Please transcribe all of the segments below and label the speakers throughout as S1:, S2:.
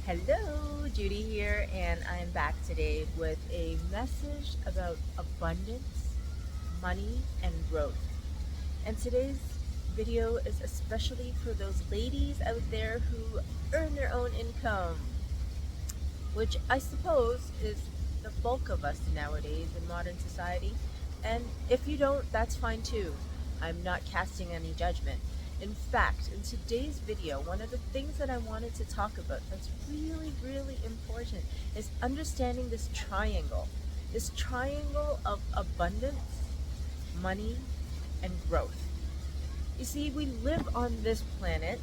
S1: Hello, Judy here, and I'm back today with a message about abundance, money, and growth. And today's video is especially for those ladies out there who earn their own income, which I suppose is the bulk of us nowadays in modern society. And if you don't, that's fine too. I'm not casting any judgment. In fact, in today's video, one of the things that I wanted to talk about that's really, really important is understanding this triangle of abundance, money, and growth. You see, we live on this planet.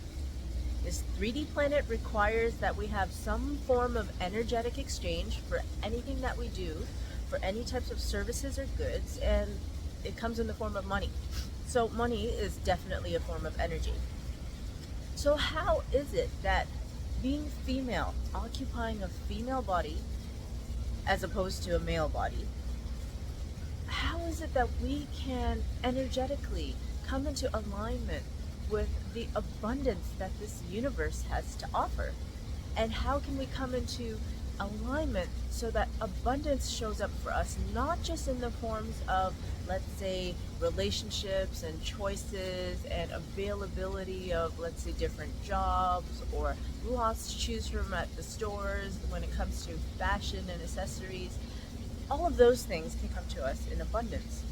S1: This 3D planet requires that we have some form of energetic exchange for anything that we do, for any types of services or goods, and it comes in the form of money. So money is definitely a form of energy. So how is it that being female, occupying a female body as opposed to a male body, how is it that we can energetically come into alignment with the abundance that this universe has to offer? And how can we come into alignment so that abundance shows up for us, not just in the forms of, let's say, relationships and choices and availability of, let's say, different jobs or lots to choose from at the stores when it comes to fashion and accessories. All of those things can come to us in abundance.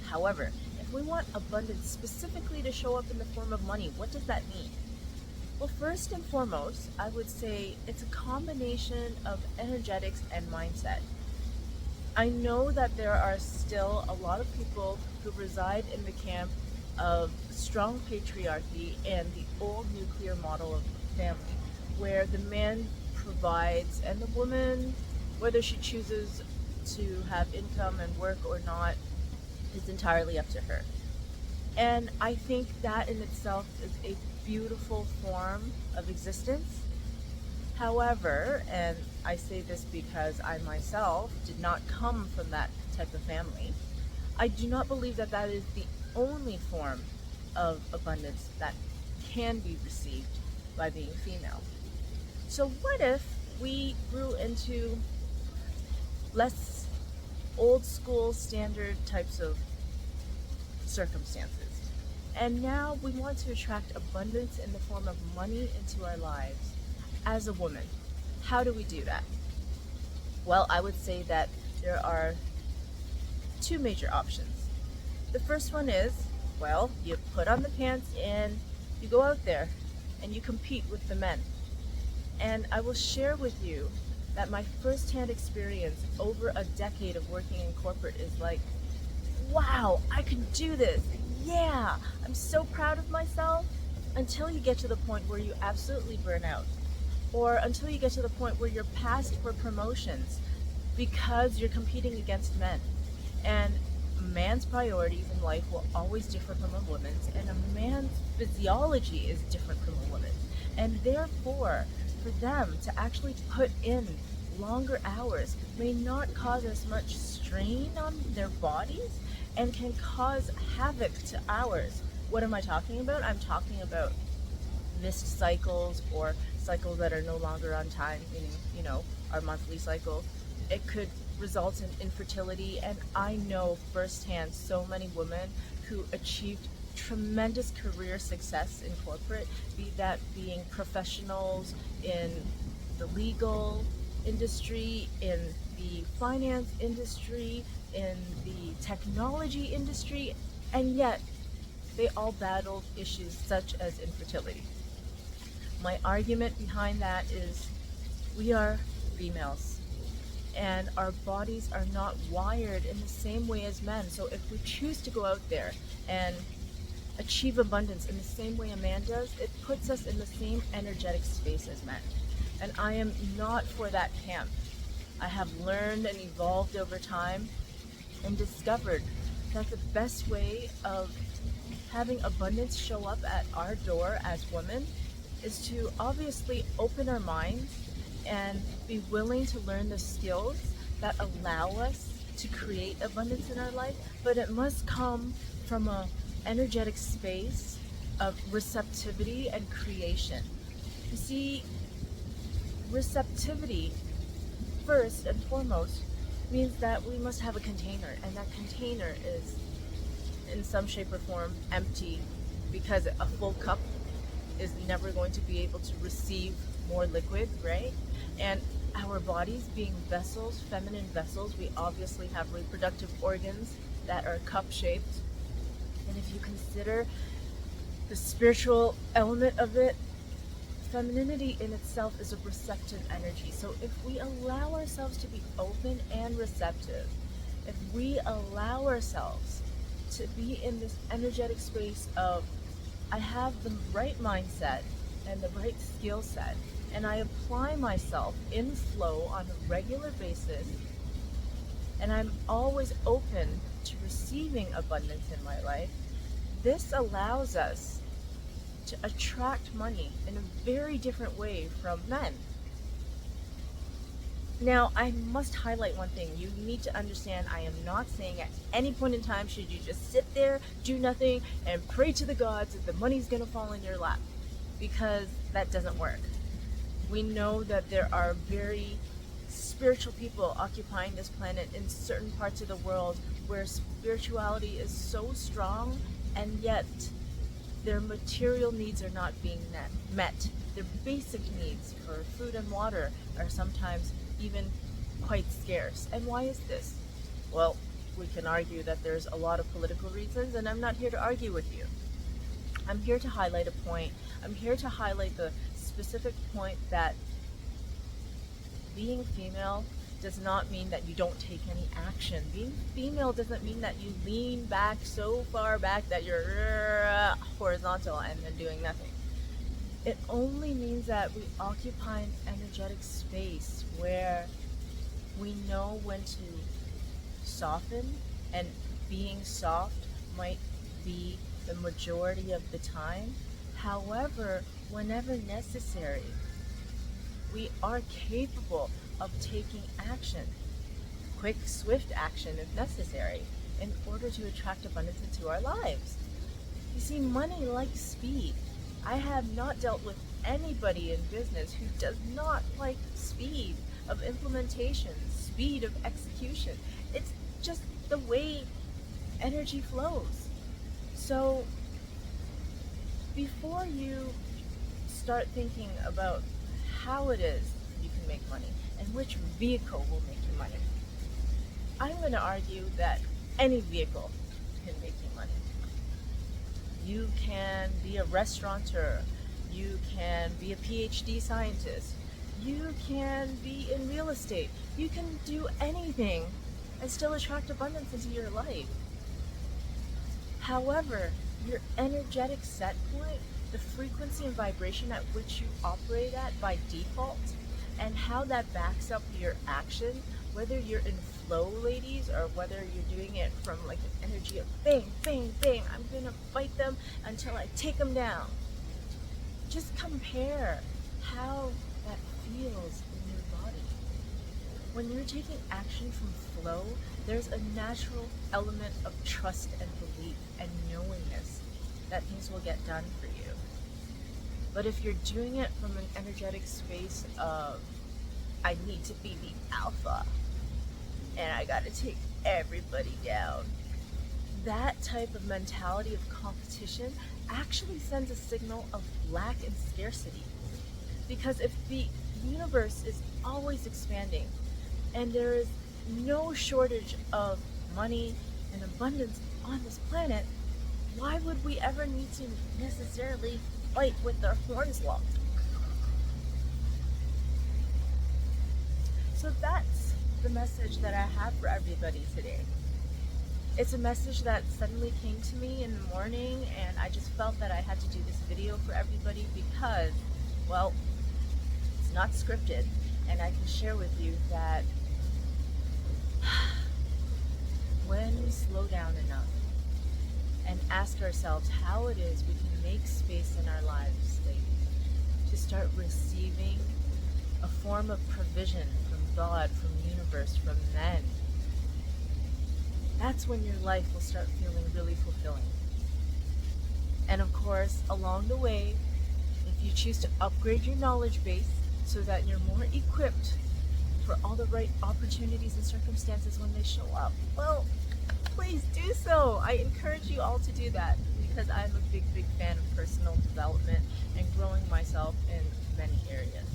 S1: However, if we want abundance specifically to show up in the form of money, what does that mean? Well, first and foremost, I would say it's a combination of energetics and mindset. I know that there are still a lot of people who reside in the camp of strong patriarchy and the old nuclear model of family, where the man provides and the woman, whether she chooses to have income and work or not, is entirely up to her. And I think that in itself is a beautiful form of existence. However, and I say this because I myself did not come from that type of family, I do not believe that that is the only form of abundance that can be received by being female. So, what if we grew into less old school standard types of circumstances? And now we want to attract abundance in the form of money into our lives as a woman. How do we do that? Well, I would say that there are two major options. The first one is, well, you put on the pants and you go out there and you compete with the men. And I will share with you that my firsthand experience over a decade of working in corporate is like, wow, I can do this. Yeah, I'm so proud of myself. Until you get to the point where you absolutely burn out, or until you get to the point where you're passed for promotions because you're competing against men. And a man's priorities in life will always differ from a woman's, and a man's physiology is different from a woman's. And therefore, for them to actually put in longer hours may not cause as much strain on their bodies and can cause havoc to ours. What am I talking about? I'm talking about missed cycles or cycles that are no longer on time, meaning, our monthly cycle. It could result in infertility, and I know firsthand so many women who achieved tremendous career success in corporate, be that being professionals in the legal industry, in the finance industry, in the technology industry, and yet they all battled issues such as infertility. My argument behind that is we are females and our bodies are not wired in the same way as men. So if we choose to go out there and achieve abundance in the same way a man does, it puts us in the same energetic space as men. And I am not for that camp. I have learned and evolved over time and discovered that the best way of having abundance show up at our door as women is to obviously open our minds and be willing to learn the skills that allow us to create abundance in our life, but it must come from a energetic space of receptivity and creation. You see, Receptivity, first and foremost, means that we must have a container, and that container is in some shape or form empty, because a full cup is never going to be able to receive more liquid, right? And our bodies being vessels, feminine vessels, we obviously have reproductive organs that are cup shaped. And if you consider the spiritual element of it, femininity in itself is a receptive energy. So if we allow ourselves to be open and receptive, if we allow ourselves to be in this energetic space of, I have the right mindset and the right skill set, and I apply myself in flow on a regular basis, and I'm always open to receiving abundance in my life, this allows us to attract money in a very different way from men. Now, I must highlight one thing. You need to understand, I am not saying at any point in time should you just sit there, do nothing, and pray to the gods that the money's going to fall in your lap, because that doesn't work. We know that there are very spiritual people occupying this planet in certain parts of the world where spirituality is so strong, and yet their material needs are not being met. Their basic needs for food and water are sometimes even quite scarce. And why is this? Well, we can argue that there's a lot of political reasons, and I'm not here to argue with you. I'm here to highlight a point. I'm here to highlight the specific point that being female does not mean that you don't take any action. Being female doesn't mean that you lean back so far back that you're horizontal and then doing nothing. It only means that we occupy an energetic space where we know when to soften, and being soft might be the majority of the time. However, whenever necessary, we are capable of taking action, quick, swift action if necessary, in order to attract abundance into our lives. You see, money likes speed. I have not dealt with anybody in business who does not like speed of implementation, speed of execution. It's just the way energy flows. So before you start thinking about how it is you can make money and which vehicle will make you money, I'm going to argue that any vehicle can make you money. You can be a restaurateur, you can be a PhD scientist, you can be in real estate, you can do anything and still attract abundance into your life. However, your energetic set point, the frequency and vibration at which you operate at by default, and how that backs up your action, whether you're in flow, ladies, or whether you're doing it from like an energy of bang, bang, bang, I'm gonna fight them until I take them down. Just compare how that feels in your body. When you're taking action from flow, there's a natural element of trust and belief and knowingness that things will get done for you. But if you're doing it from an energetic space of, I need to be the alpha and I gotta take everybody down, that type of mentality of competition actually sends a signal of lack and scarcity. Because if the universe is always expanding and there is no shortage of money and abundance on this planet, why would we ever need to necessarily fight with our horns locked? So that's the message that I have for everybody today. It's a message that suddenly came to me in the morning, and I just felt that I had to do this video for everybody because, well, it's not scripted, and I can share with you that when we slow down enough and ask ourselves how it is we can make space in our lives, ladies, to start receiving a form of provision from God, from the universe, from men, that's when your life will start feeling really fulfilling. And of course, along the way, if you choose to upgrade your knowledge base so that you're more equipped for all the right opportunities and circumstances when they show up? Well, please do so. I encourage you all to do that because I'm a big fan of personal development and growing myself in many areas.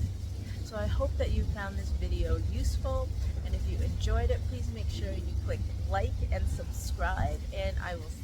S1: So I hope that you found this video useful, and if you enjoyed it, please make sure you click like and subscribe, and I will see